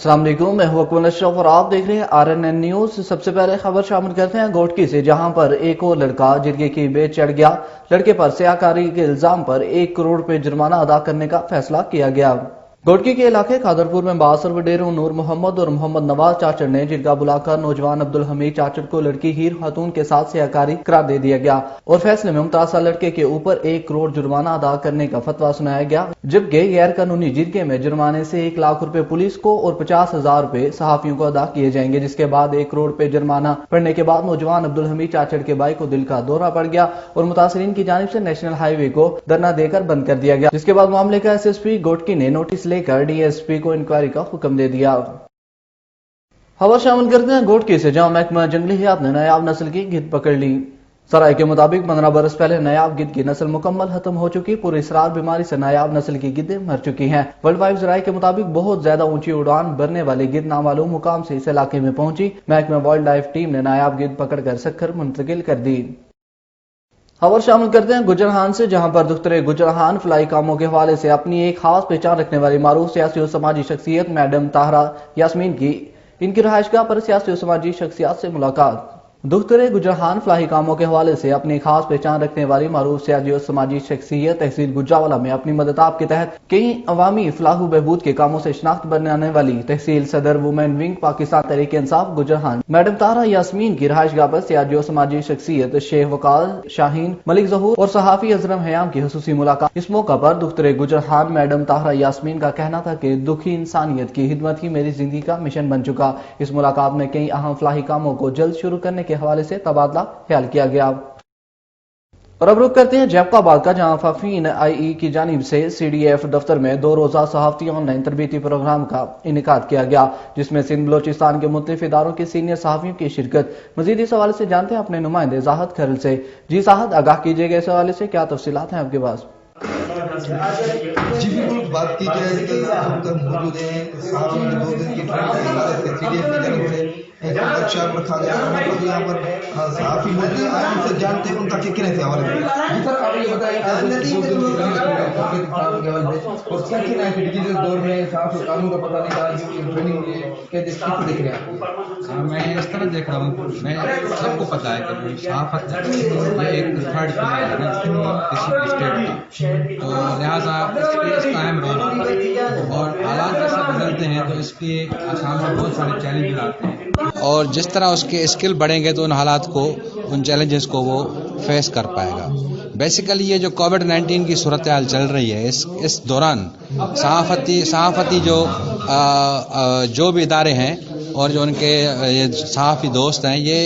السلام علیکم، میں ہوں اکمل اشرف اور آپ دیکھ رہے ہیں RNN نیوز۔ سب سے پہلے خبر شامل کرتے ہیں گوٹکی سے، جہاں پر ایک اور لڑکا جرگے کی بیچ چڑھ گیا۔ لڑکے پر سیاہکاری کے الزام پر 1 کروڑ روپے جرمانہ ادا کرنے کا فیصلہ کیا گیا۔ گوٹکی کے علاقے قادرپور میں باثر وڈیروں نور محمد اور محمد نواز چاچڑ نے جرگہ بلا کر نوجوان عبدالحمید چاچڑ کو لڑکی ہیر خاتون کے ساتھ سیاہکاری قرار دے دیا گیا اور فیصلے میں متاثرہ لڑکے کے اوپر 1 کروڑ جرمانہ ادا کرنے کا فتویٰ سنایا گیا، جبکہ غیر قانونی جرگے میں جرمانے سے 1 لاکھ روپے پولیس کو اور 50,000 روپے صحافیوں کو ادا کیے جائیں گے، جس کے بعد 1 کروڑ روپے جرمانہ پڑنے کے بعد نوجوان عبدالحمید چاچڑ کے بھائی کو دل کا دورہ پڑ گیا اور متاثرین کی جانب سے نیشنل ہائی وے کو دھرنا دے کر بند کر دیا گیا، جس کے بعد معاملے کا SSP گوٹکی نے نوٹس لے کر DSP کو انکوائری کا حکم دے دیا۔ خبر شامل کرتے ہیں گوٹکی سے، جہاں محکمہ جنگلی حیات نے نایاب نسل کی گدھ پکڑ لی۔ سرائے کے مطابق 15 برس پہلے نایاب گدھ کی نسل مکمل ختم ہو چکی، پوری اسرار بیماری سے نایاب نسل کی گدھیں مر چکی ہیں۔ ورلڈ وائڈ ذرائع کے مطابق بہت زیادہ اونچی اڑان بھرنے والی گدھ نامعلوم مقام سے اس علاقے میں پہنچی۔ محکمہ وائلڈ لائف ٹیم نے نایاب گدھ پکڑ کر سکھر منتقل کر دی۔ خبر شامل کرتے ہیں گجرہان سے، جہاں پر دختر گجرہان فلاحی کاموں کے حوالے سے اپنی ایک خاص پہچان رکھنے والی معروف سیاسی اور سماجی شخصیت میڈم طاہرہ یاسمین کی ان کی رہائش گاہ پر سیاسی اور سماجی شخصیات سے ملاقات۔ دختر گجرہان فلاحی کاموں کے حوالے سے اپنی خاص پہچان رکھنے والی معروف سیاسی اور سماجی شخصیت تحصیل گجرانوالہ میں اپنی مددآب کے تحت کئی عوامی فلاح و بہبود کے کاموں سے شناخت بنانے والی تحصیل صدر women wing Pakistan Tehreek Insaf گجرہان madam Tahira Yasmin کی رہائش گاہ پر سیاسی اور سماجی شخصیت شیخ وقار شاہین، ملک ظہور اور صحافی اظہرم حیام کی خصوصی ملاقات۔ اس موقع پر دختر گجرہان میڈم طاہرہ یاسمین کا کہنا تھا کہ دکھی انسانیت کی خدمت ہی میری زندگی کا مشن بن چکا۔ اس ملاقات میں کئی اہم فلاحی کاموں کو جلد شروع کرنے کے حوالے سے تبادلہ خیال کیا گیا۔ اور اب رخ کرتے ہیں جیب آباد کا، جہاں فافین IE کی جانب سے CDF دفتر میں 2 روزہ صحافتی آن لائن تربیتی پروگرام کا انعقاد کیا گیا، جس میں سندھ بلوچستان کے مختلف اداروں کے سینئر صحافیوں کی شرکت۔ مزید اس حوالے سے جانتے ہیں اپنے نمائندے زاہد کھرل سے۔ جی زاہد، آگاہ کیجیے گا اس حوالے سے کیا تفصیلات ہیں آپ کے پاس؟ جی بالکل، بات کی جائے تو ہم تک موجود ہیں صحافیوں کے 2 دن کی ٹریننگ کے حوالے سے CDF کی جانب سے ایک ورکشاپ رکھا گیا ہے۔ مطلب یہاں پر صحافی موجود ہیں، آج ان سے جانتے ہیں ان کا کیا کہنا ہے حوالے سے۔ جی سر، آپ یہ بتائیں آج 2 دن کی ٹریننگ کے حوالے سے اور کیا کہنا ہے کہ ڈیجیٹل دور میں صحافی قانون کا پتہ نہیں تھا، جو ٹریننگ ہوئی ہے کیسے دیکھ رہے ہیں؟ میں اس طرح دیکھ رہا ہوں، میں سب کو پتا ہے کہ صحافت یہ ایک تھرڈ پلر ہے کسی اسٹیٹ کا، تو لہٰذا اس کا اہم رول ہوتا ہے اور حالات جیسے بدلتے ہیں تو اس کے سامنے بہت سارے چیلنجز آتے ہیں، اور جس طرح اس کے اسکل بڑھیں گے تو ان حالات کو، ان چیلنجز کو وہ فیس کر پائے گا۔ بیسیکلی یہ جو کووڈ-19 کی صورتحال چل رہی ہے، اس دوران صحافتی جو بھی ادارے ہیں اور جو ان کے صحافی دوست ہیں، یہ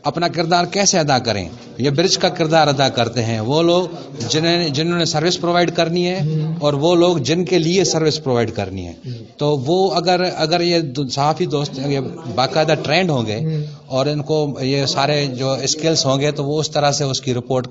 اپنا کردار کیسے ادا کریں؟ یہ برج کا کردار ادا کرتے ہیں وہ لوگ جنہوں نے سروس پرووائڈ کرنی ہے اور وہ لوگ جن کے لیے سروس پرووائڈ کرنی ہے۔ تو وہ اگر یہ صحافی دوست یہ باقاعدہ ٹرینڈ ہوں گے اور ان کو یہ سارے جو اسکلز ہوں گے تو وہ اس طرح سے اس کی رپورٹ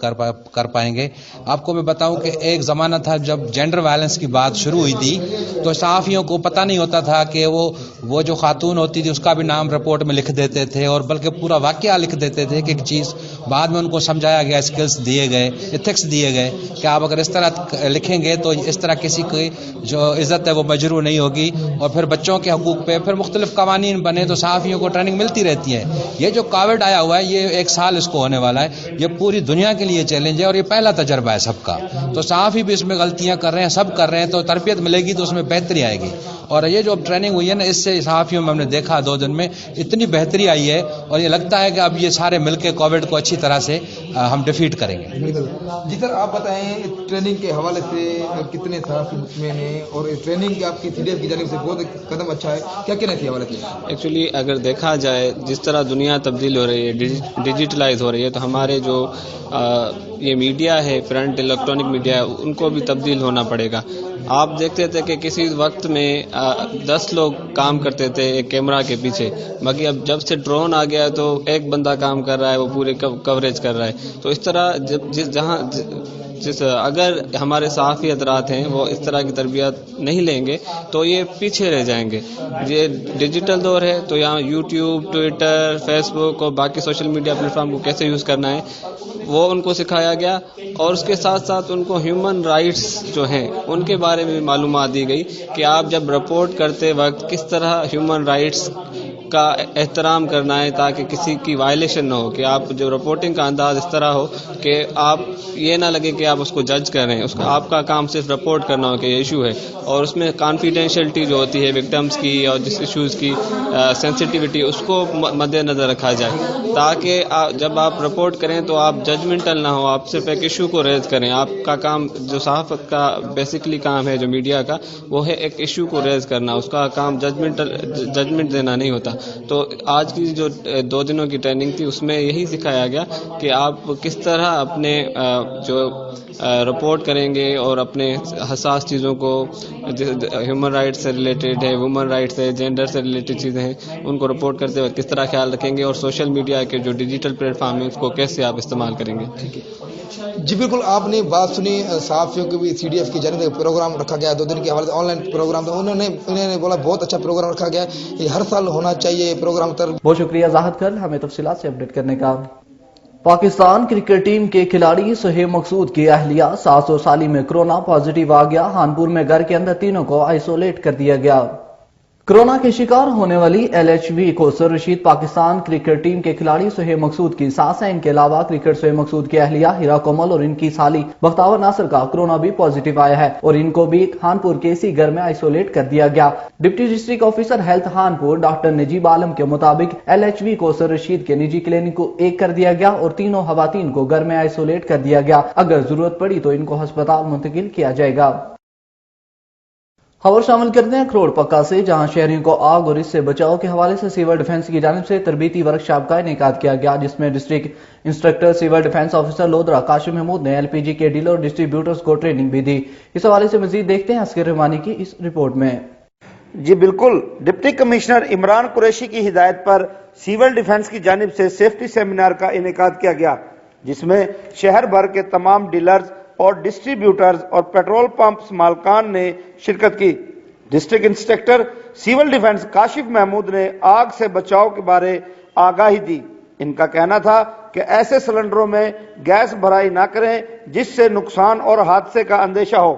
کر پائیں گے۔ آپ کو میں بتاؤں کہ ایک زمانہ تھا جب جینڈر وائلنس کی بات شروع ہوئی تھی تو صحافیوں کو پتہ نہیں ہوتا تھا کہ وہ جو خاتون ہوتی تھی اس کا بھی نام رپورٹ میں لکھ دیتے تھے اور بلکہ پورا واقعہ لکھ دیتے تھے کہ ایک چیز بعد میں ان کو سمجھایا گیا، اسکلز دیے گئے، ایتھکس دیے گئے کہ آپ اگر اس طرح لکھیں گے تو اس طرح کسی کی جو عزت ہے وہ مجروح نہیں ہوگی، اور پھر بچوں کے حقوق پہ پھر مختلف قوانین بنے تو صحافیوں کو ٹریننگ ملتی رہتی ہے۔ یہ جو کووڈ آیا ہوا ہے، یہ 1 سال اس کو ہونے والا ہے، یہ پوری دنیا کے لیے چیلنج ہے اور یہ پہلا تجربہ ہے سب کا، تو صحافی بھی اس میں غلطیاں کر رہے ہیں، سب کر رہے ہیں، تو تربیت ملے گی تو اس میں بہتری آئے گی۔ اور یہ جو ٹریننگ ہوئی ہے نا، اس سے صحافیوں میں ہم نے دیکھا 2 دن میں اتنی بہتری آئی ہے اور یہ لگتا ہے کہ اب یہ سارے مل کے کووڈ کو اچھی طرح سے ہم ڈیفیٹ کریں گے۔ جی سر، آپ بتائیں ٹریننگ کے حوالے سے کتنے صحافی مطمئن ہیں اور ٹریننگ آپ کی CDF کی جانب سے بہت قدم اچھا ہے، کیا کہنا ہے حوالے سے؟ ایکچولی اگر دیکھا جائے جس طرح دنیا تبدیل ہو رہی ہے، ڈیجیٹلائز ہو رہی ہے، تو ہمارے جو یہ میڈیا ہے، پرنٹ الیکٹرانک میڈیا ہے، ان کو بھی تبدیل ہونا پڑے گا۔ آپ دیکھتے تھے کہ کسی وقت میں 10 لوگ کام کرتے تھے ایک کیمرہ کے پیچھے، باقی اب جب سے ڈرون آ گیا ہے تو ایک بندہ کام کر رہا ہے، وہ پورے کوریج کر رہا ہے۔ تو اس طرح اگر ہمارے صحافی حضرات ہیں وہ اس طرح کی تربیت نہیں لیں گے تو یہ پیچھے رہ جائیں گے۔ یہ ڈیجیٹل دور ہے تو یہاں یوٹیوب، ٹویٹر، فیس بک اور باقی سوشل میڈیا پلیٹ فارم کو کیسے یوز کرنا ہے وہ ان کو سکھایا گیا، اور اس کے ساتھ ساتھ ان کو ہیومن رائٹس جو ہیں ان کے بارے بارے میں بھی معلومات دی گئی کہ آپ جب رپورٹ کرتے وقت کس طرح ہیومن رائٹس کا احترام کرنا ہے تاکہ کسی کی وائلیشن نہ ہو، کہ آپ جو رپورٹنگ کا انداز اس طرح ہو کہ آپ یہ نہ لگے کہ آپ اس کو جج کر رہے ہیں، آپ کا کام صرف رپورٹ کرنا ہو کہ یہ ایشو ہے، اور اس میں کانفیڈینشلٹی جو ہوتی ہے وکٹمز کی اور جس ایشوز کی سینسٹیوٹی اس کو مد نظر رکھا جائے، تاکہ جب آپ رپورٹ کریں تو آپ ججمنٹل نہ ہو، آپ صرف ایک ایشو کو ریز کریں. آپ کا کام جو صحافت کا بیسکلی کام ہے جو میڈیا کا وہ ہے ایک ایشو کو ریز کرنا، اس کا کام ججمنٹ دینا نہیں ہوتا. تو آج کی جو 2 دنوں کی ٹریننگ تھی اس میں یہی سکھایا گیا کہ آپ کس طرح اپنے جو رپورٹ کریں گے اور اپنے حساس چیزوں کو ہیومن رائٹ سے ریلیٹڈ ہے، وومن رائٹ سے، جینڈر سے ریلیٹڈ چیزیں ہیں، ان کو رپورٹ کرتے وقت کس طرح خیال رکھیں گے، اور سوشل میڈیا کے جو ڈیجیٹل پلیٹ فارم ہے اس کو کیسے آپ استعمال کریں گے. جی بالکل، آپ نے بات سنی صحافیوں کے بھی CDF کی جانب سے پروگرام رکھا گیا 2 دن کے حوالے سے آن لائن پروگرام تھا. انہوں نے بولا بہت اچھا پروگرام رکھا گیا، یہ ہر سال ہونا چاہیے یہ پروگرام. بہت شکریہ زاہد کل ہمیں تفصیلات سے اپڈیٹ کرنے کا. پاکستان کرکٹ ٹیم کے کھلاڑی سہیب مقصود کی اہلیہ 700 سالی میں کرونا پازیٹیو آ گیا. خانپور میں گھر کے اندر تینوں کو آئسولیٹ کر دیا گیا. کرونا کے شکار ہونے والی LHV کوثر رشید پاکستان کرکٹ ٹیم کے کھلاڑی سہیب مقصود کی ساس ہیں. ان کے علاوہ کرکٹ سہیب مقصود کی اہلیہ ہیرا کومل اور ان کی سالی بختاور ناصر کا کرونا بھی پازیٹیو آیا ہے اور ان کو بھی خانپور کے اسی گھر میں آئسولیٹ کر دیا گیا. Deputy district officer health Khanpur doctor Najeeb Alam کے مطابق LHV کوثر رشید کے نجی کلینک کو 1 کر دیا گیا اور تینوں خواتین کو گھر میں آئسولیٹ کر دیا گیا. اگر ضرورت پڑی تو ان کو ہسپتال منتقل کیا جائے گا. خبر شامل کرتے ہیں کروڑ پکا سے، جہاں شہریوں کو آگ اور اس سے بچاؤ کے حوالے سے سیول ڈیفنس کی جانب سے تربیتی ورکشاپ کا انعقاد کیا گیا، جس میں district instructor civil defence officer Lodhra Kashif Mahmood نے LPG کے ڈیلر اور ڈسٹریبیوٹرز کو ٹریننگ بھی دی. اس حوالے سے مزید دیکھتے ہیں عسکر رحمانی کی اس رپورٹ میں. جی بالکل، ڈپٹی کمشنر عمران قریشی کی ہدایت پر سیول ڈیفنس کی جانب سے سیفٹی سیمینار کا انعقاد کیا گیا، جس میں شہر بھر کے تمام ڈیلرز اور ڈسٹریبیوٹرز اور پیٹرول پمپس مالکان نے شرکت کی. District instructor civil defence Kashif Mahmood نے آگ سے بچاؤ کے بارے آگاہی دی. ان کا کہنا تھا کہ ایسے سلنڈروں میں گیس بھرائی نہ کریں جس سے نقصان اور حادثے کا اندیشہ ہو.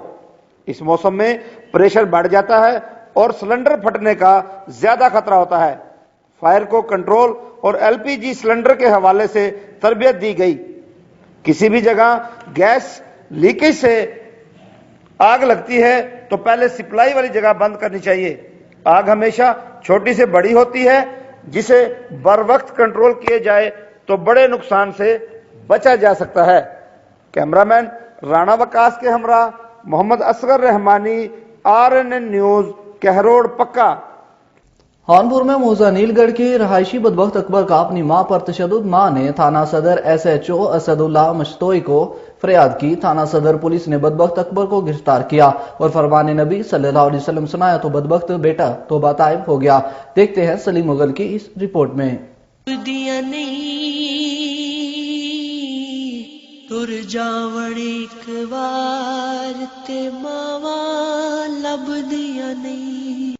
اس موسم میں پریشر بڑھ جاتا ہے اور سلنڈر پھٹنے کا زیادہ خطرہ ہوتا ہے. فائر کو کنٹرول اور LPG سلنڈر کے حوالے سے تربیت دی گئی. کسی بھی جگہ گیس لیکیج سے آگ لگتی ہے تو پہلے سپلائی والی جگہ بند کرنی چاہیے. آگ ہمیشہ چھوٹی سے بڑی ہوتی ہے، جسے بر وقت کنٹرول کیے جائے تو بڑے نقصان سے بچا جا سکتا ہے. کیمرامین رانا وکاس کے ہمراہ محمد اصغر رحمانی، RNN نیوز، کہروڑ پکا. خانپور میں موزہ نیل گڑھ کے رہائشی بدبخت اکبر کا اپنی ماں پر تشدد. ماں نے تھانہ صدر SHO اسد اللہ مشتوئی کو فریاد کی. تھانہ صدر پولیس نے بدبخت اکبر کو گرفتار کیا اور فرمان نبی صلی اللہ علیہ وسلم سنایا تو بدبخت بیٹا توبہ طائب ہو گیا. دیکھتے ہیں سلیم مغل کی اس رپورٹ میں. دیا تر جاوڑ ایک وار تے ماوا لب دیا نہیں.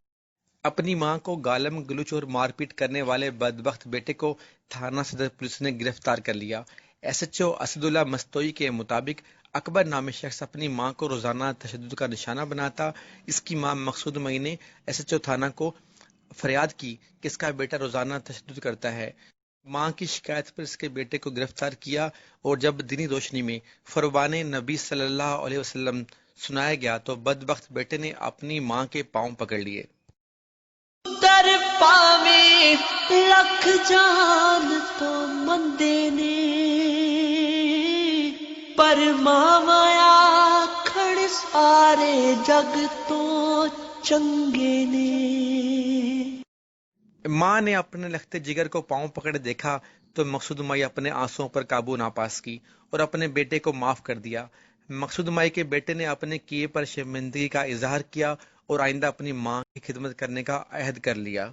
اپنی ماں کو گالم گلوچ اور مار پیٹ کرنے والے بدبخت بیٹے کو تھانہ صدر پولیس نے گرفتار کر لیا. SHO اسد اللہ مستوئی کے مطابق اکبر نامی شخص اپنی ماں کو روزانہ تشدد کا نشانہ بناتا. اس کی ماں مقصود مئی نے SHO تھانہ کو فریاد کی کہ اس کا بیٹا روزانہ تشدد کرتا ہے. ماں کی شکایت پر اس کے بیٹے کو گرفتار کیا اور جب دینی روشنی میں فرمان نبی صلی اللہ علیہ وسلم سنایا گیا تو بدبخت بیٹے نے اپنی ماں کے پاؤں پکڑ لیے. در پاوے لکھ جان تو مندے نے پر ماویا کھڑ سارے جگ تو چنگے نے. ماں نے اپنے لختے جگر کو پاؤں پکڑے دیکھا تو مقصود مائی اپنے آنسوؤں پر قابو نہ پاس کی اور اپنے بیٹے کو معاف کر دیا. مقصود مائی کے بیٹے نے اپنے کیے پر شرمندگی کا اظہار کیا اور آئندہ اپنی ماں کی خدمت کرنے کا عہد کر لیا.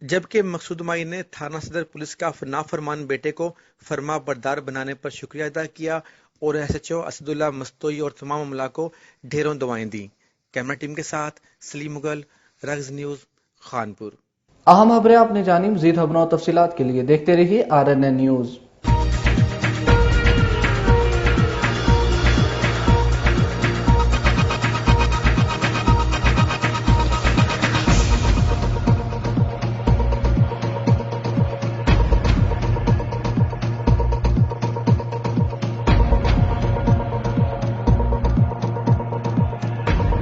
جبکہ مقصود مائی نے تھانہ صدر پولیس کا نافرمان بیٹے کو فرما بردار بنانے پر شکریہ ادا کیا اور SHO اسد اللہ مستوئی اور تمام عملہ کو ڈھیروں دعائیں دیں. کیمرہ ٹیم کے ساتھ سلیم مغل، رگز نیوز، خانپور. اہم خبریں اپنی جانب. مزید خبروں اور تفصیلات کے لیے دیکھتے رہیے RNN نیوز.